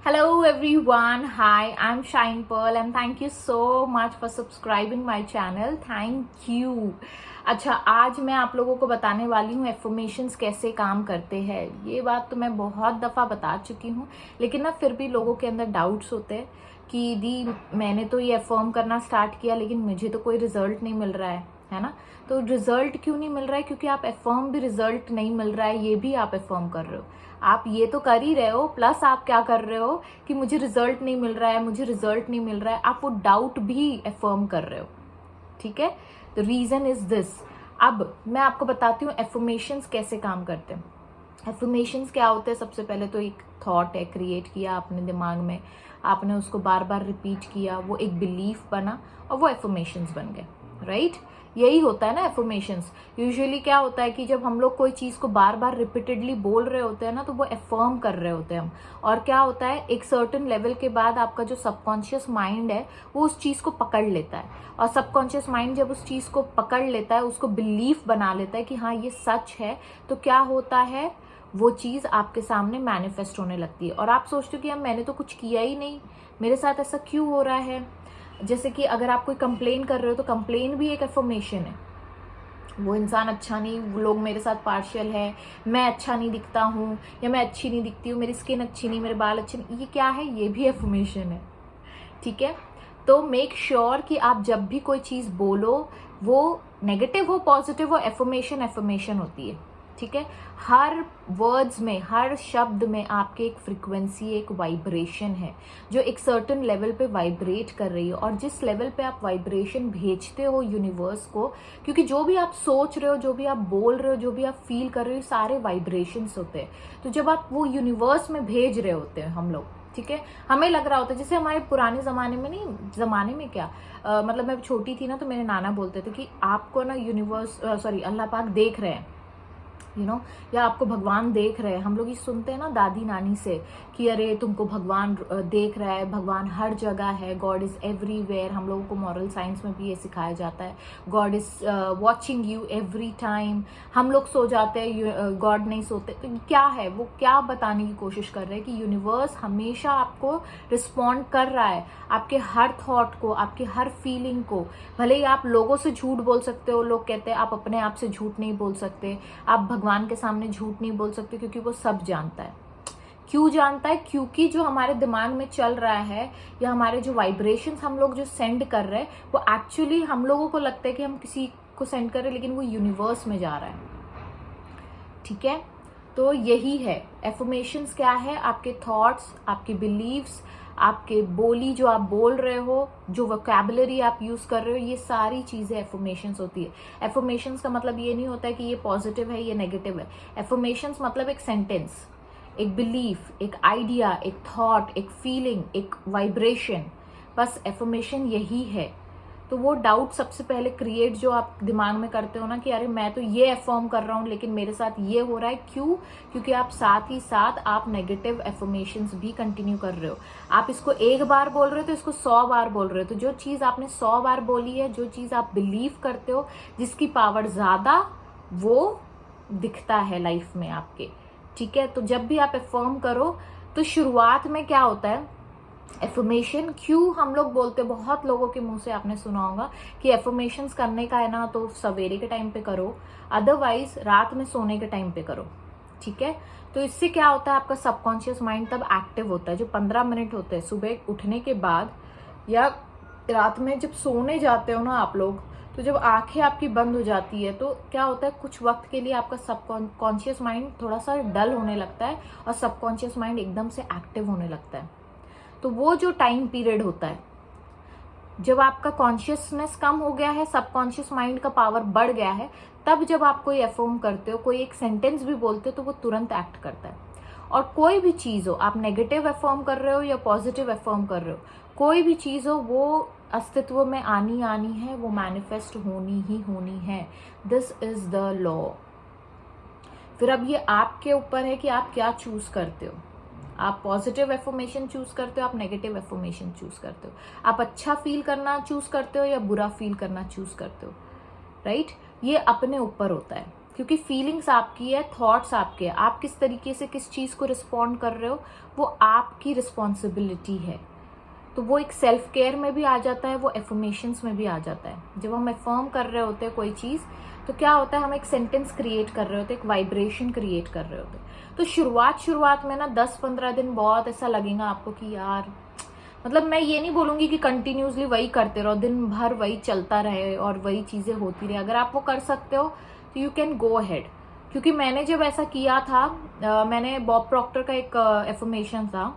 Hello everyone, hi, I'm Shine Pearl and thank you so much for subscribing my channel. Thank you. अच्छा, आज मैं आप लोगों को बताने वाली हूँ एफर्मेशंस कैसे काम करते हैं। ये बात तो मैं बहुत दफ़ा बता चुकी हूँ, लेकिन ना फिर भी लोगों के अंदर डाउट्स होते हैं कि दी मैंने तो ये अफर्म करना स्टार्ट किया लेकिन मुझे तो कोई रिजल्ट नहीं मिल रहा है ना। तो रिजल्ट क्यों नहीं मिल रहा है? क्योंकि आप अफर्म भी रिजल्ट नहीं मिल रहा है, ये भी आप अफर्म कर रहे हो। आप ये तो कर ही रहे हो, प्लस आप क्या कर रहे हो कि मुझे रिजल्ट नहीं मिल रहा है, मुझे रिजल्ट नहीं मिल रहा है, आप वो डाउट भी अफर्म कर रहे हो। ठीक है, द रीजन इज दिस। अब मैं आपको बताती हूँ एफर्मेशंस कैसे काम करते हैं। एफर्मेशंस क्या होते हैं? सबसे पहले तो एक थॉट है, क्रिएट किया आपने दिमाग में, आपने उसको बार बार रिपीट किया, वो एक बिलीफ बना और वो एफर्मेशंस बन गए। राइट, यही होता है ना एफर्मेशंस। यूजुअली क्या होता है कि जब हम लोग कोई चीज को बार बार रिपीटेडली बोल रहे होते हैं ना, तो वो एफर्म कर रहे होते हैं हम। और क्या होता है, एक सर्टेन लेवल के बाद आपका जो सबकॉन्शियस माइंड है वो उस चीज को पकड़ लेता है, और सबकॉन्शियस माइंड जब उस चीज को पकड़ लेता है, उसको बिलीफ बना लेता है कि हाँ ये सच है, तो क्या होता है, वो चीज आपके सामने मैनिफेस्ट होने लगती है। और आप सोचते हो कि यार मैंने तो कुछ किया ही नहीं, मेरे साथ ऐसा क्यों हो रहा है। जैसे कि अगर आप कोई कंप्लेन कर रहे हो तो कंप्लेन भी एक एफर्मेशन है। वो इंसान अच्छा नहीं, वो लोग मेरे साथ पार्शियल है, मैं अच्छा नहीं दिखता हूँ या मैं अच्छी नहीं दिखती हूँ, मेरी स्किन अच्छी नहीं, मेरे बाल अच्छे नहीं, ये क्या है? ये भी एफर्मेशन है। ठीक है, तो मेक श्योर कि आप जब भी कोई चीज बोलो वो नेगेटिव हो पॉजिटिव हो, एफर्मेशन एफर्मेशन होती है। ठीक है, हर वर्ड्स में, हर शब्द में आपके एक फ्रीक्वेंसी, एक वाइब्रेशन है जो एक सर्टेन लेवल पे वाइब्रेट कर रही है। और जिस लेवल पे आप वाइब्रेशन भेजते हो यूनिवर्स को, क्योंकि जो भी आप सोच रहे हो, जो भी आप बोल रहे हो, जो भी आप फील कर रहे हो, सारे वाइब्रेशंस होते हैं। तो जब आप वो यूनिवर्स में भेज रहे होते हैं हम लोग, ठीक है, हमें लग रहा होता है जैसे हमारे पुराने जमाने में, नहीं जमाने में क्या, मतलब मैं छोटी थी ना, तो मेरे नाना बोलते थे कि आपको ना यूनिवर्स सॉरी अल्लाह पाक देख रहे हैं, या आपको भगवान देख रहे हैं। हम लोग ये सुनते हैं ना दादी नानी से कि अरे तुमको भगवान देख रहा है, भगवान हर जगह है, गॉड इज एवरीवेयर। हम लोगों को मॉरल साइंस में भी ये सिखाया जाता है, God is watching you every time. हम लोग सो जाते हैं, गॉड नहीं सोते। तो क्या है वो, क्या बताने की कोशिश कर रहे हैं कि यूनिवर्स हमेशा आपको रिस्पॉन्ड कर रहा है, आपके हर थॉट को, आपके हर फीलिंग को। भले ही आप लोगों से झूठ बोल सकते हो, लोग कहते हैं आप अपने आप से झूठ नहीं बोल सकते, आप भगवान के सामने झूठ नहीं बोल सकते, क्योंकि वो सब जानता है। क्यों जानता है? क्योंकि जो हमारे दिमाग में चल रहा है, या हमारे जो वाइब्रेशंस हम लोग जो सेंड कर रहे हैं, वो एक्चुअली हम लोगों को लगता है कि हम किसी को सेंड कर रहे हैं, लेकिन वो यूनिवर्स में जा रहा है। ठीक है, तो यही है एफर्मेशंस। क्या है? आपके थॉट्स, आपके बिलीव्स, आपके बोली जो आप बोल रहे हो, जो वोकैबुलरी आप यूज कर रहे हो, ये सारी चीजें एफर्मेशंस होती है। एफर्मेशंस का मतलब ये नहीं होता है कि ये पॉजिटिव है, ये नेगेटिव है। एफर्मेशंस मतलब एक सेंटेंस, एक बिलीफ, एक आइडिया, एक थॉट, एक फीलिंग, एक वाइब्रेशन, बस एफर्मेशन यही है। तो वो डाउट सबसे पहले क्रिएट जो आप दिमाग में करते हो ना कि अरे मैं तो ये अफर्म कर रहा हूँ लेकिन मेरे साथ ये हो रहा है, क्यों? क्योंकि आप साथ ही साथ आप नेगेटिव एफर्मेशंस भी कंटिन्यू कर रहे हो। आप इसको एक बार बोल रहे हो तो इसको 100 बार बोल रहे हो। तो जो चीज आपने 100 बार बोली है, जो चीज आप बिलीव करते हो, जिसकी पावर ज्यादा, वो दिखता है लाइफ में आपके। ठीक है, तो जब भी आप अफर्म करो तो शुरुआत में क्या होता है, एफर्मेशन क्यों हम लोग बोलते हैं, बहुत लोगों के मुंह से आपने सुना होगा कि एफर्मेशंस करने का है ना तो सवेरे के टाइम पे करो, अदरवाइज रात में सोने के टाइम पे करो। ठीक है, तो इससे क्या होता है, आपका सबकॉन्शियस माइंड तब एक्टिव होता है। जो 15 मिनट होते हैं सुबह उठने के बाद, या रात में जब सोने जाते हो ना आप लोग, तो जब आंखें आपकी बंद हो जाती है तो क्या होता है, कुछ वक्त के लिए आपका सबकॉन्शियस माइंड थोड़ा सा डल होने लगता है और सबकॉन्शियस माइंड एकदम से एक्टिव होने लगता है। तो वो जो टाइम पीरियड होता है, जब आपका कॉन्शियसनेस कम हो गया है, सबकॉन्शियस माइंड का पावर बढ़ गया है, तब जब आप कोई अफर्म करते हो, कोई एक सेंटेंस भी बोलते हो, तो वो तुरंत एक्ट करता है। और कोई भी चीज हो, आप नेगेटिव अफर्म कर रहे हो या पॉजिटिव अफर्म कर रहे हो, कोई भी चीज हो, वो अस्तित्व में आनी है, वो मैनिफेस्ट होनी ही होनी है। This is the law. फिर अब ये आपके ऊपर है कि आप क्या चूज करते हो। आप पॉजिटिव एफर्मेशन चूज करते हो, आप नेगेटिव एफर्मेशन चूज करते हो, आप अच्छा फील करना चूज करते हो या बुरा फील करना चूज करते हो। राइट, ये अपने ऊपर होता है। क्योंकि फीलिंग्स आपकी है, थॉट्स आपके हैं, आप किस तरीके से किस चीज़ को रिस्पॉन्ड कर रहे हो वो आपकी रिस्पॉन्सिबिलिटी है। तो वो एक सेल्फ केयर में भी आ जाता है, वो एफर्मेशंस में भी आ जाता है। जब हम एफर्म कर रहे होते हैं कोई चीज़, तो क्या होता है, हम एक सेंटेंस क्रिएट कर रहे होते हैं, एक वाइब्रेशन क्रिएट कर रहे होते हैं। तो शुरुआत में ना 10-15 दिन बहुत ऐसा लगेगा आपको कि यार, मतलब मैं ये नहीं बोलूंगी कि कंटिन्यूसली वही करते रहो, दिन भर वही चलता रहे और वही चीज़ें होती रहे। अगर आप वो कर सकते हो तो यू कैन गो अहेड। क्योंकि मैंने जब ऐसा किया था, मैंने बॉब प्रॉक्टर का एक एफर्मेशन था,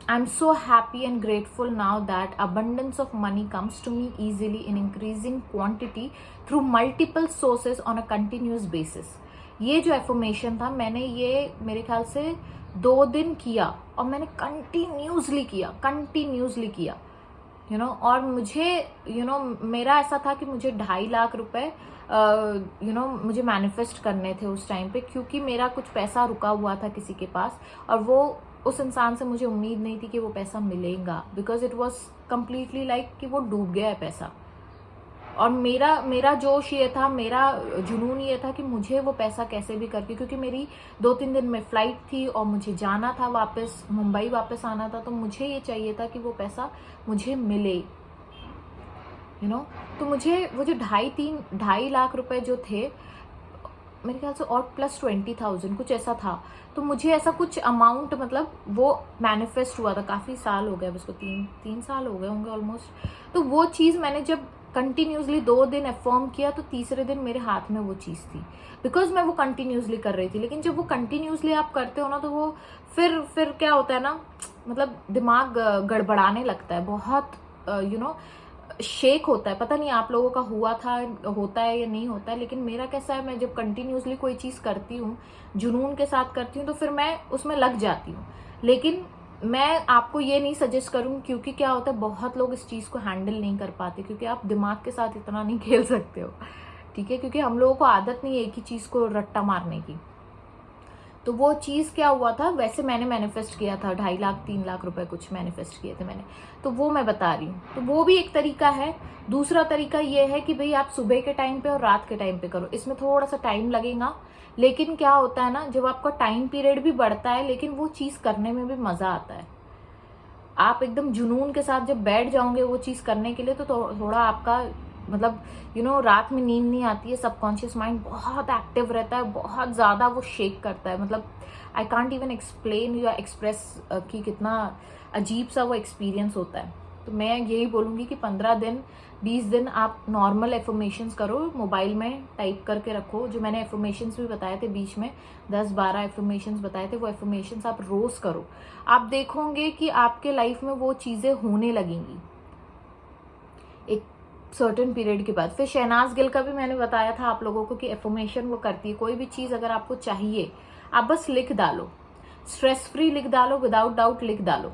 I'm so happy and grateful now that abundance of money comes to me easily in increasing quantity through multiple sources on a continuous basis. ये जो एफर्मेशन था, मैंने ये मेरे ख्याल से 2 दिन किया और मैंने कंटिन्यूसली किया और मुझे मेरा ऐसा था कि मुझे 2.5 लाख रुपए मुझे मैनिफेस्ट करने थे उस टाइम पे, क्योंकि मेरा कुछ पैसा रुका हुआ था किसी के पास और वो उस इंसान से मुझे उम्मीद नहीं थी कि वो पैसा मिलेगा, because it was completely like कि वो डूब गया है पैसा। और मेरा जोश ये था, मेरा जुनून ये था कि मुझे वो पैसा कैसे भी करके, क्योंकि मेरी 2-3 दिन में फ्लाइट थी और मुझे जाना था वापस, मुंबई वापस आना था, तो मुझे ये चाहिए था कि वो पैसा मुझे मिले तो मुझे वो जो 2.5 लाख रुपए जो थे मेरे ख्याल से, और प्लस 20,000 कुछ ऐसा था, तो मुझे ऐसा कुछ अमाउंट, मतलब वो मैनिफेस्ट हुआ था। काफ़ी साल हो गए, उसको 3 साल हो गए होंगे ऑलमोस्ट। तो वो चीज़ मैंने जब कंटिन्यूसली 2 दिन एफर्म किया, तो तीसरे दिन मेरे हाथ में वो चीज़ थी, बिकॉज मैं वो कंटिन्यूसली कर रही थी। लेकिन जब वो कंटिन्यूसली आप करते हो ना, तो वो फिर क्या होता है ना, मतलब दिमाग गड़बड़ाने लगता है बहुत, शेक होता है। पता नहीं आप लोगों का होता है या नहीं होता है, लेकिन मेरा कैसा है, मैं जब कंटिन्यूसली कोई चीज़ करती हूँ, जुनून के साथ करती हूँ, तो फिर मैं उसमें लग जाती हूँ। लेकिन मैं आपको ये नहीं सजेस्ट करूँ, क्योंकि क्या होता है, बहुत लोग इस चीज़ को हैंडल नहीं कर पाते, क्योंकि आप दिमाग के साथ इतना नहीं खेल सकते हो, ठीक है, क्योंकि हम लोगों को आदत नहीं है एक ही चीज़ को रट्टा मारने की। तो वो चीज़ क्या हुआ था, वैसे मैंने मैनिफेस्ट किया था 2.5 लाख 3 लाख रुपए कुछ मैनिफेस्ट किए थे मैंने, तो वो मैं बता रही हूँ। तो वो भी एक तरीका है। दूसरा तरीका ये है कि भाई आप सुबह के टाइम पे और रात के टाइम पे करो, इसमें थोड़ा सा टाइम लगेगा, लेकिन क्या होता है ना, जब आपका टाइम पीरियड भी बढ़ता है, लेकिन वो चीज़ करने में भी मज़ा आता है। आप एकदम जुनून के साथ जब बैठ जाओगे वो चीज़ करने के लिए, तो थोड़ा आपका मतलब रात में नींद नहीं आती है, सबकॉन्शियस माइंड बहुत एक्टिव रहता है, बहुत ज़्यादा वो शेक करता है। मतलब आई कांट इवन एक्सप्लेन या एक्सप्रेस कि कितना अजीब सा वो एक्सपीरियंस होता है। तो मैं यही बोलूँगी कि 15 दिन 20 दिन आप नॉर्मल एफर्मेशंस करो, मोबाइल में टाइप करके रखो। जो मैंने एफर्मेशंस भी बताए थे बीच में, 10-12 एफर्मेशंस बताए थे, वो एफर्मेशंस आप रोज़ करो। आप देखोगे कि आपके लाइफ में वो चीज़ें होने लगेंगी एक सर्टेन पीरियड के बाद। फिर शहनाज गिल का भी मैंने बताया था आप लोगों को कि एफर्मेशन वो करती है। कोई भी चीज़ अगर आपको चाहिए, आप बस लिख डालो, स्ट्रेस फ्री लिख डालो, विदाउट डाउट लिख डालो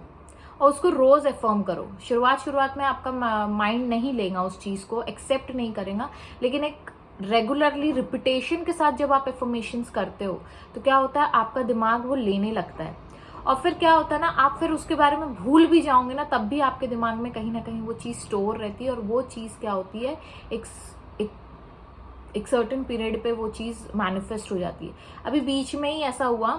और उसको रोज एफर्म करो। शुरुआत में आपका माइंड नहीं लेगा उस चीज़ को, एक्सेप्ट नहीं करेगा, लेकिन एक रेगुलरली रिपीटेशन के साथ जब आप एफर्मेशंस करते हो, तो क्या होता है, आपका दिमाग वो लेने लगता है। और फिर क्या होता है ना, आप फिर उसके बारे में भूल भी जाओगे ना, तब भी आपके दिमाग में कहीं ना कहीं वो चीज़ स्टोर रहती है, और वो चीज़ क्या होती है, एक सर्टेन पीरियड पे वो चीज़ मैनिफेस्ट हो जाती है। अभी बीच में ही ऐसा हुआ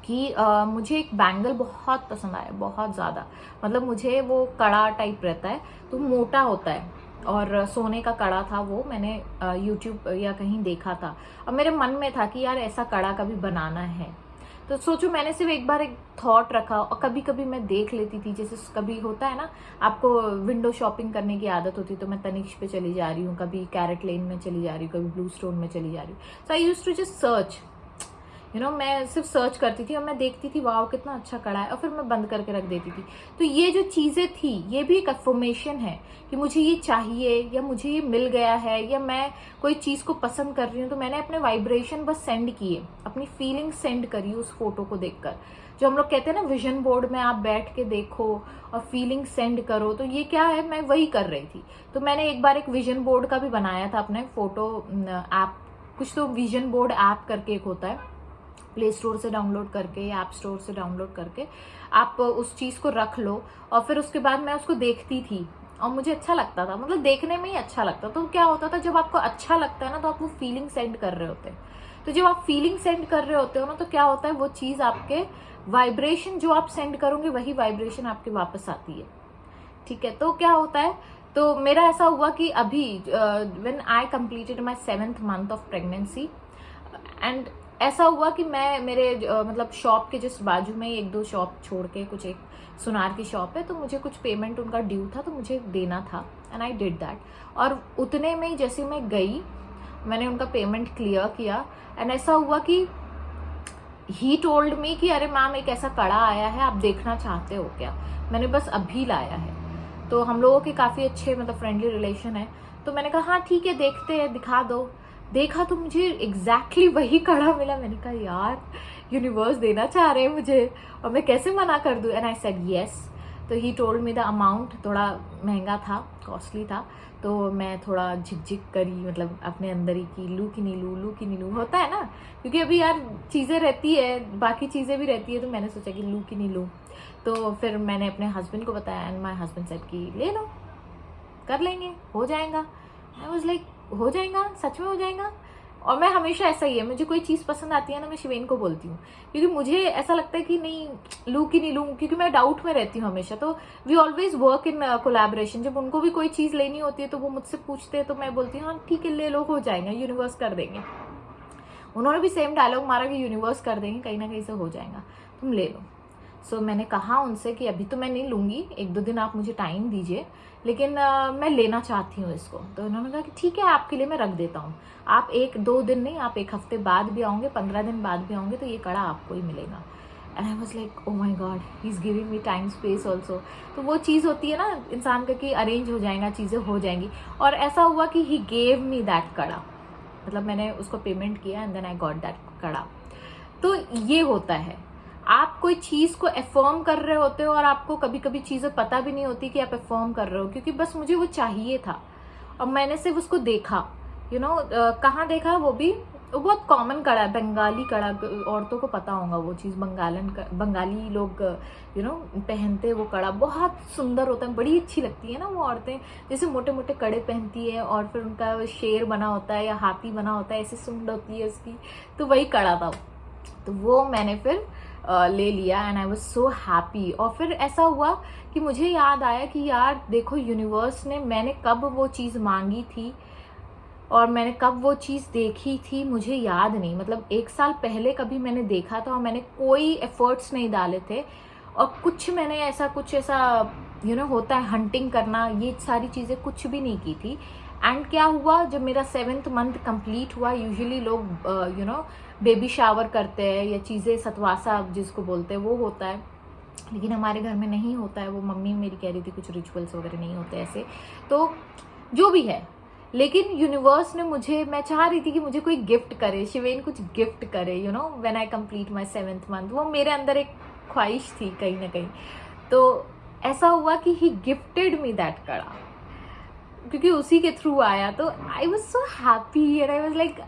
कि मुझे एक बैंगल बहुत पसंद आया, बहुत ज़्यादा। मतलब मुझे वो कड़ा टाइप रहता है, तो मोटा होता है, और सोने का कड़ा था वो, मैंने यूट्यूब या कहीं देखा था, और मेरे मन में था कि यार ऐसा कड़ा कभी बनाना है। तो सोचो, मैंने सिर्फ एक बार एक थॉट रखा, और कभी कभी मैं देख लेती थी, जैसे कभी होता है ना, आपको विंडो शॉपिंग करने की आदत होती, तो मैं तनिष्क पे चली जा रही हूँ, कभी कैरेट लेन में चली जा रही हूँ, कभी ब्लू स्टोन में चली जा रही हूँ। So I used to just search, मैं सिर्फ सर्च करती थी और मैं देखती थी वाव कितना अच्छा कड़ा है, और फिर मैं बंद करके रख देती थी। तो ये जो चीज़ें थी, ये भी एक अफर्मेशन है कि मुझे ये चाहिए, या मुझे ये मिल गया है, या मैं कोई चीज़ को पसंद कर रही हूँ, तो मैंने अपने वाइब्रेशन बस सेंड किए, अपनी फीलिंग सेंड करी उस फोटो को देखकर। जो हम लोग कहते हैं ना, विजन बोर्ड में आप बैठ के देखो और फीलिंग सेंड करो, तो ये क्या है, मैं वही कर रही थी। तो मैंने एक बार एक विजन बोर्ड का भी बनाया था अपने फोटो ऐप, कुछ तो विजन बोर्ड ऐप करके एक होता है, प्ले स्टोर से डाउनलोड करके या ऐप स्टोर से डाउनलोड करके आप उस चीज़ को रख लो। और फिर उसके बाद मैं उसको देखती थी, और मुझे अच्छा लगता था, मतलब देखने में ही अच्छा लगता। तो क्या होता था, जब आपको अच्छा लगता है ना तो आप वो फीलिंग सेंड कर रहे होते हैं। तो जब आप फीलिंग सेंड कर रहे होते हो ना तो क्या होता है, वो चीज़ आपके वाइब्रेशन जो आप सेंड करोगे वही वाइब्रेशन आपके वापस आती है। ठीक है, तो क्या होता है, तो मेरा ऐसा हुआ कि अभी when I completed my 7th month of pregnancy and ऐसा हुआ कि मैं मेरे मतलब शॉप के जस्ट बाजू में एक दो शॉप छोड़ के कुछ एक सुनार की शॉप है, तो मुझे कुछ पेमेंट उनका ड्यू था तो मुझे देना था एंड आई डिड दैट। और उतने में ही जैसे मैं गई, मैंने उनका पेमेंट क्लियर किया एंड ऐसा हुआ कि ही टोल्ड मी कि अरे मैम एक ऐसा कड़ा आया है, आप देखना चाहते हो क्या? मैंने बस अभी लाया है। तो हम लोगों के काफ़ी अच्छे मतलब फ्रेंडली रिलेशन है, तो मैंने कहा हाँ ठीक है देखते हैं, दिखा दो। देखा तो मुझे एग्जैक्टली वही कड़ा मिला। मैंने कहा यार यूनिवर्स देना चाह रहे हैं मुझे और मैं कैसे मना कर दूँ? And I said yes. तो he told me the amount थोड़ा महंगा था, कॉस्टली था, तो मैं थोड़ा झिकझिक करी, मतलब अपने अंदर ही कि लूँ कि नहीं लूँ, लूँ कि नहीं लूँ, होता है ना, क्योंकि अभी यार चीज़ें रहती है, बाकी चीज़ें भी रहती है, तो मैंने सोचा कि लूँ कि नहीं लूँ। तो फिर मैंने अपने हस्बैंड को बताया एंड माय हस्बैंड सेड कि ले लो, कर लेंगे, हो जाएगा। आई वाज लाइक हो जाएगा, सच में हो जाएगा। और मैं हमेशा ऐसा ही है, मुझे कोई चीज़ पसंद आती है ना, मैं शिवेन को बोलती हूँ, क्योंकि मुझे ऐसा लगता है कि नहीं लूँ कि नहीं लूँ, क्योंकि मैं डाउट में रहती हूँ हमेशा। तो we always work in collaboration. जब उनको भी कोई चीज़ लेनी होती है तो वो मुझसे पूछते हैं, तो मैं बोलती हूँ हाँ ठीक है ले लो, हो जाएगा, यूनिवर्स कर देंगे। उन्होंने भी सेम डायलॉग मारा कि यूनिवर्स कर देंगे, कहीं ना कहीं से हो जाएगा, तुम ले लो। सो मैंने कहा उनसे कि अभी तो मैं नहीं लूँगी, एक दो दिन आप मुझे टाइम दीजिए, लेकिन मैं लेना चाहती हूँ इसको। तो उन्होंने कहा कि ठीक है आपके लिए मैं रख देता हूँ, आप एक दो दिन नहीं, आप एक हफ्ते बाद भी आओगे, 15 दिन बाद भी आओगे, तो ये कड़ा आपको ही मिलेगा। And I was like oh my God, he is giving me time space also. तो वो चीज़ होती है ना इंसान का कि अरेंज हो जाएगा, चीज़ें हो जाएंगी। और ऐसा हुआ कि ही गेव मी दैट कड़ा, मतलब मैंने उसको पेमेंट किया and then I got that कड़ा। तो ये होता है, आप कोई चीज़ को एफर्म कर रहे होते हो और आपको कभी कभी चीज़ें पता भी नहीं होती कि आप एफर्म कर रहे हो, क्योंकि बस मुझे वो चाहिए था और मैंने सिर्फ उसको देखा। कहाँ देखा, वो भी वो बहुत कॉमन कड़ा है, बंगाली कड़ा, औरतों को पता होगा वो चीज़, बंगाली लोग पहनते वो कड़ा, बहुत सुंदर होता है, बड़ी अच्छी लगती है ना वो औरतें, जैसे मोटे मोटे कड़े पहनती है और फिर उनका शेर बना होता है या हाथी बना होता है, ऐसे सुंदर होती है उसकी। तो वही कड़ा था, तो वो मैंने फिर ले लिया and I was so happy. और फिर ऐसा हुआ कि मुझे याद आया कि यार देखो यूनिवर्स ने, मैंने कब वो चीज़ मांगी थी और मैंने कब वो चीज़ देखी थी मुझे याद नहीं, मतलब 1 साल पहले कभी मैंने देखा था और मैंने कोई एफर्ट्स नहीं डाले थे और कुछ मैंने ऐसा होता है हंटिंग करना, ये सारी चीज़ें कुछ भी नहीं की थी। एंड क्या हुआ, जब मेरा 7th मंथ कंप्लीट हुआ, यूजुअली लोग बेबी शावर करते हैं या चीज़ें, सतवासा जिसको बोलते हैं वो होता है, लेकिन हमारे घर में नहीं होता है वो। मम्मी मेरी कह रही थी कुछ रिचुअल्स वगैरह नहीं होते ऐसे, तो जो भी है, लेकिन यूनिवर्स ने मुझे, मैं चाह रही थी कि मुझे कोई गिफ्ट करे, शिवेन कुछ गिफ्ट करे, when I complete my 7th month, वो मेरे अंदर एक ख्वाहिश थी कहीं ना कहीं। तो ऐसा हुआ कि ही गिफ्टेड मी दैट कड़ा, क्योंकि उसी के थ्रू आया। तो I was so happy and I was like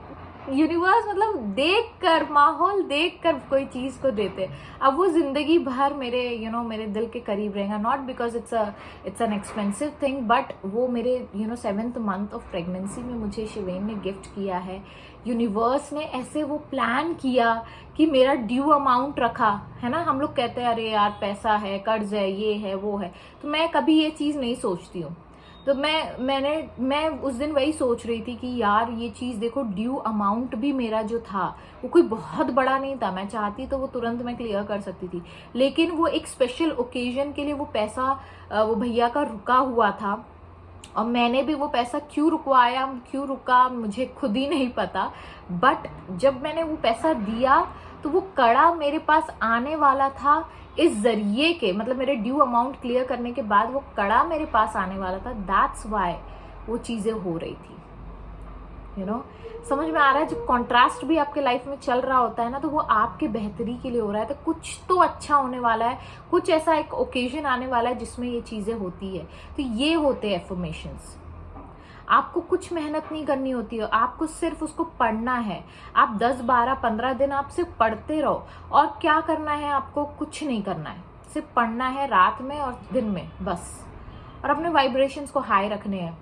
universe, मतलब देख कर, माहौल देख कर कोई चीज़ को देते, अब वो जिंदगी भर मेरे मेरे दिल के करीब रहेगा। Not because it's an expensive thing, but वो मेरे 7th मंथ ऑफ प्रेगनेंसी में मुझे शिवेन ने गिफ्ट किया है। यूनिवर्स ने ऐसे वो प्लान किया कि मेरा ड्यू अमाउंट रखा है ना, हम लोग कहते हैं अरे यार पैसा है, कर्ज है, ये है वो है, तो मैं कभी ये चीज़ नहीं सोचती हूँ। तो मैं उस दिन वही सोच रही थी कि यार ये चीज़ देखो, ड्यू अमाउंट भी मेरा जो था वो कोई बहुत बड़ा नहीं था, मैं चाहती तो वो तुरंत मैं क्लियर कर सकती थी, लेकिन वो एक स्पेशल ओकेजन के लिए वो पैसा वो भैया का रुका हुआ था। और मैंने भी वो पैसा क्यों रुका मुझे खुद ही नहीं पता, बट जब मैंने वो पैसा दिया तो वो कड़ा मेरे पास आने वाला था इस जरिए के, मतलब मेरे ड्यू अमाउंट क्लियर करने के बाद वो कड़ा मेरे पास आने वाला था। दैट्स वाई वो चीज़ें हो रही थी। समझ में आ रहा है, जब कॉन्ट्रास्ट भी आपके लाइफ में चल रहा होता है ना, तो वो आपके बेहतरी के लिए हो रहा है, तो कुछ तो अच्छा होने वाला है, कुछ ऐसा एक ओकेजन आने वाला है जिसमें ये चीज़ें होती है। तो ये होते हैं एफर्मेशंस। आपको कुछ मेहनत नहीं करनी होती है, आपको सिर्फ उसको पढ़ना है। आप 10, 12, 15 दिन आप सिर्फ पढ़ते रहो, और क्या करना है आपको, कुछ नहीं करना है, सिर्फ पढ़ना है रात में और दिन में, बस और अपने वाइब्रेशंस को हाई रखने हैं,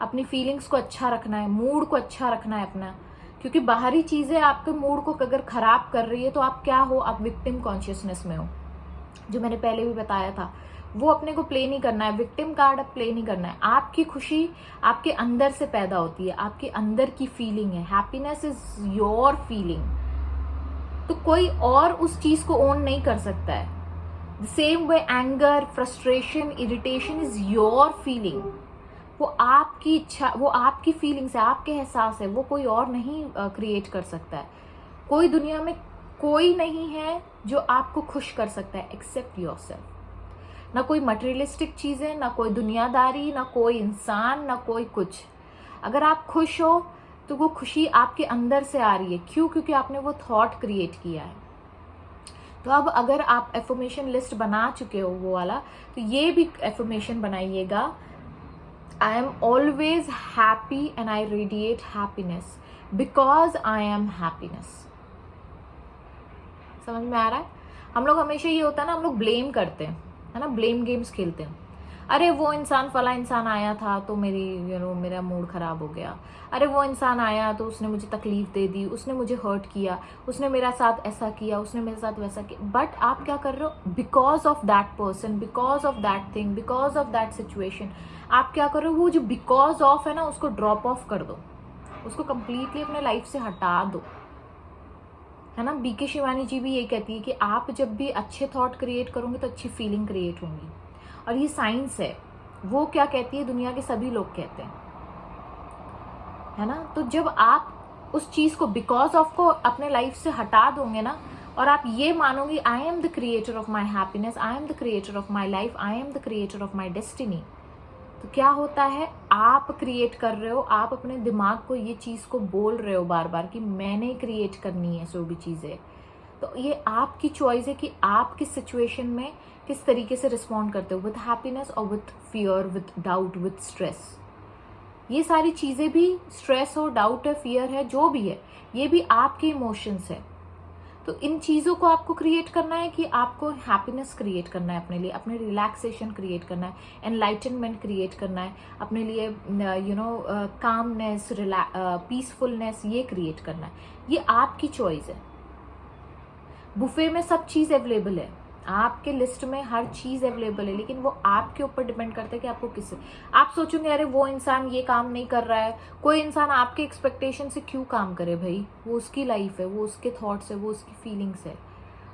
अपनी फीलिंग्स को अच्छा रखना है, मूड को अच्छा रखना है अपना। क्योंकि बाहरी चीजें आपके मूड को अगर खराब कर रही है तो आप क्या हो, आप विक्टिम कॉन्शियसनेस में हो, जो मैंने पहले भी बताया था। वो अपने को प्ले नहीं करना है, विक्टिम कार्ड अब प्ले नहीं करना है। आपकी खुशी आपके अंदर से पैदा होती है, आपके अंदर की फीलिंग है। हैप्पीनेस इज योर फीलिंग, तो कोई और उस चीज को ओन नहीं कर सकता है। The same way anger, frustration, irritation is your feeling. वो आपकी इच्छा, वो आपकी फीलिंग्स है, आपके एहसास है, वो कोई और नहीं क्रिएट कर सकता है। कोई दुनिया में कोई नहीं है जो आपको खुश कर सकता है एक्सेप्ट योरसेल्फ। ना कोई मटेरियलिस्टिक चीजें, ना कोई दुनियादारी, ना कोई इंसान, ना कोई कुछ। अगर आप खुश हो तो वो खुशी आपके अंदर से आ रही है। क्यों? क्योंकि आपने वो थॉट क्रिएट किया है। तो अब अगर आप एफर्मेशन लिस्ट बना चुके हो वो वाला, तो ये भी एफर्मेशन बनाइएगा, I am always happy and I radiate happiness because I am happiness। समझ में आ रहा है? हम लोग हमेशा ये होता है ना, हम लोग ब्लेम करते हैं, है ना, ब्लेम गेम्स खेलते हैं। अरे वो इंसान, फला इंसान आया था तो मेरा मूड खराब हो गया। अरे वो इंसान आया तो उसने मुझे तकलीफ दे दी, उसने मुझे हर्ट किया, उसने मेरा साथ ऐसा किया, उसने मेरे साथ वैसा किया। बट आप क्या कर रहे हो? Because of that person, because of that thing, because of that situation, आप क्या कर रहे हो? वो जो बिकॉज ऑफ है ना, उसको ड्रॉप ऑफ कर दो, उसको कंप्लीटली अपने लाइफ से हटा दो, है ना। बीके शिवानी जी भी ये कहती है कि आप जब भी अच्छे थॉट क्रिएट करोगे तो अच्छी फीलिंग क्रिएट होंगी। और ये साइंस है। वो क्या कहती है, दुनिया के सभी लोग कहते हैं, है ना। तो जब आप उस चीज को, बिकॉज ऑफ को अपने लाइफ से हटा दोगे ना, और आप ये मानोगे I am the creator of my happiness, I am the creator of my life, I am the creator of my destiny, तो क्या होता है, आप क्रिएट कर रहे हो। आप अपने दिमाग को ये चीज को बोल रहे हो बार बार कि मैंने क्रिएट करनी है जो भी चीजें। तो ये आपकी चॉइस है कि आप किस सिचुएशन में किस तरीके से रिस्पॉन्ड करते हो, विद हैप्पीनेस और with fear, with doubt, with stress. ये सारी चीजें भी, स्ट्रेस हो, डाउट है, फियर है, जो भी है, ये भी आपके इमोशंस है। तो इन चीजों को आपको क्रिएट करना है कि आपको हैप्पीनेस क्रिएट करना है अपने लिए, अपने रिलैक्सेशन क्रिएट करना है, एनलाइटनमेंट क्रिएट करना है अपने लिए, कामनेस, पीसफुलनेस, ये क्रिएट करना है। ये आपकी चॉइस है। बुफे में सब चीज अवेलेबल है, आपके लिस्ट में हर चीज अवेलेबल है, लेकिन वो आपके ऊपर डिपेंड करता है कि आपको किस। आप सोचोगे अरे वो इंसान ये काम नहीं कर रहा है, कोई इंसान आपके एक्सपेक्टेशन से क्यों काम करे भाई, वो उसकी लाइफ है, वो उसके थॉट्स है, वो उसकी फीलिंग्स है।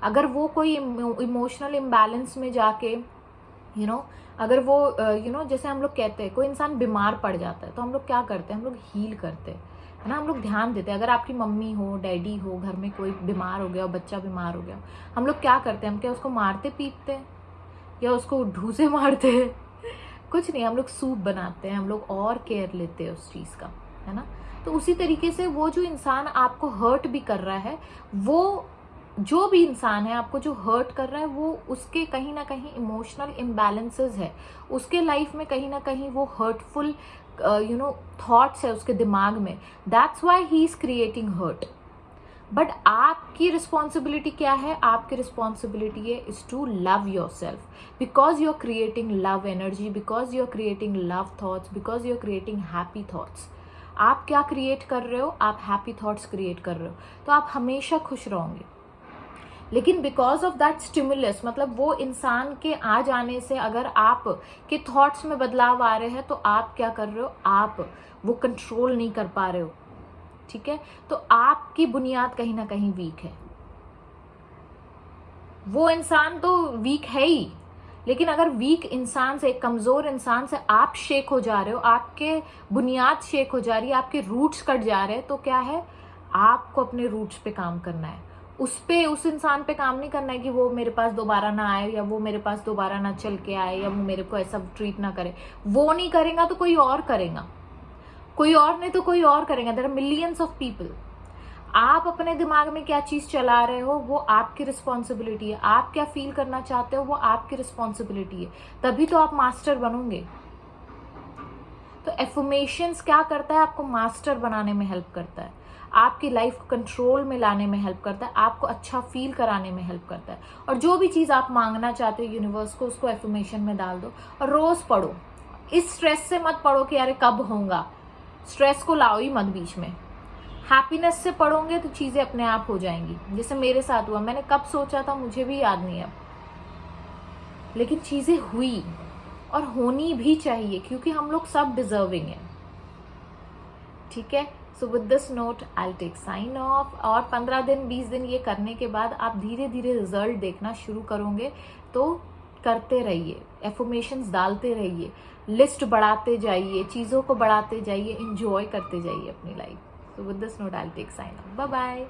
अगर वो कोई इमोशनल इम्बैलेंस में जाके अगर वो जैसे हम लोग कहते हैं कोई इंसान बीमार पड़ जाता है तो हम लोग क्या करते हैं, हम लोग हील करते हैं, है ना, हम लोग ध्यान देते हैं। अगर आपकी मम्मी हो, डैडी हो, घर में कोई बीमार हो गया, बच्चा बीमार हो गया, हम लोग क्या करते हैं, हम क्या उसको मारते पीटते हैं या उसको ढूसे मारते हैं? कुछ नहीं, हम लोग सूप बनाते हैं, हम लोग और केयर लेते हैं उस चीज का, है ना। तो उसी तरीके से वो जो इंसान आपको हर्ट भी कर रहा है, वो जो भी इंसान है आपको जो हर्ट कर रहा है, वो उसके कहीं ना कहीं इमोशनल इम्बैलेंसेस है, उसके लाइफ में कहीं ना कहीं वो हर्टफुल थॉट्स है उसके दिमाग में। That's why he is creating hurt. But आपकी रिस्पॉन्सिबिलिटी क्या है? आपकी रिस्पॉन्सिबिलिटी है is to love yourself, because you are creating love energy, because you are creating love thoughts, because you are creating happy thoughts. आप क्या create कर रहे हो? आप हैप्पी थॉट्स क्रिएट कर रहे हो, तो आप हमेशा खुश रहोगे। लेकिन बिकॉज ऑफ दैट स्टिमुलस, मतलब वो इंसान के आ जाने से अगर आप के थॉट्स में बदलाव आ रहे हैं, तो आप क्या कर रहे हो, आप वो कंट्रोल नहीं कर पा रहे हो, ठीक है। तो आपकी बुनियाद कहीं ना कहीं वीक है। वो इंसान तो वीक है ही, लेकिन अगर वीक इंसान से, कमजोर इंसान से आप शेक हो जा रहे हो, आपके बुनियाद शेक हो जा रही है, आपके रूट्स कट जा रहे हैं, तो क्या है, आपको अपने रूट्स पे काम करना है। उस इंसान पे काम नहीं करना है कि वो मेरे पास दोबारा ना आए, या वो मेरे पास दोबारा ना चल के आए, या वो मेरे को ऐसा ट्रीट ना करे। वो नहीं करेगा तो कोई और करेगा, कोई और नहीं तो कोई और करेगा। There are millions of people. आप अपने दिमाग में क्या चीज चला रहे हो, वो आपकी रिस्पॉन्सिबिलिटी है। आप क्या फील करना चाहते हो, वो आपकी रिस्पॉन्सिबिलिटी है। तभी तो आप मास्टर बनोगे। तो एफर्मेशंस क्या करता है, आपको मास्टर बनाने में हेल्प करता है। आपकी लाइफ को कंट्रोल में लाने में हेल्प करता है, आपको अच्छा फील कराने में हेल्प करता है। और जो भी चीज़ आप मांगना चाहते हो यूनिवर्स को, उसको एफर्मेशन में डाल दो और रोज पढ़ो। इस स्ट्रेस से मत पढ़ो कि अरे कब होगा, स्ट्रेस को लाओ ही मत बीच में। हैप्पीनेस से पढ़ोगे तो चीज़ें अपने आप हो जाएंगी। जैसे मेरे साथ हुआ, मैंने कब सोचा था मुझे भी याद नहीं है, लेकिन चीज़ें हुई और होनी भी चाहिए क्योंकि हम लोग सब डिजर्विंग हैं। ठीक है, so with this note I take sign off. और 15 दिन 20 दिन ये करने के बाद आप धीरे धीरे रिजल्ट देखना शुरू करोगे। तो करते रहिए, एफर्मेशंस डालते रहिए, लिस्ट बढ़ाते जाइए, चीज़ों को बढ़ाते जाइए, इंजॉय करते जाइए अपनी life. So with this note I take sign off. Bye bye.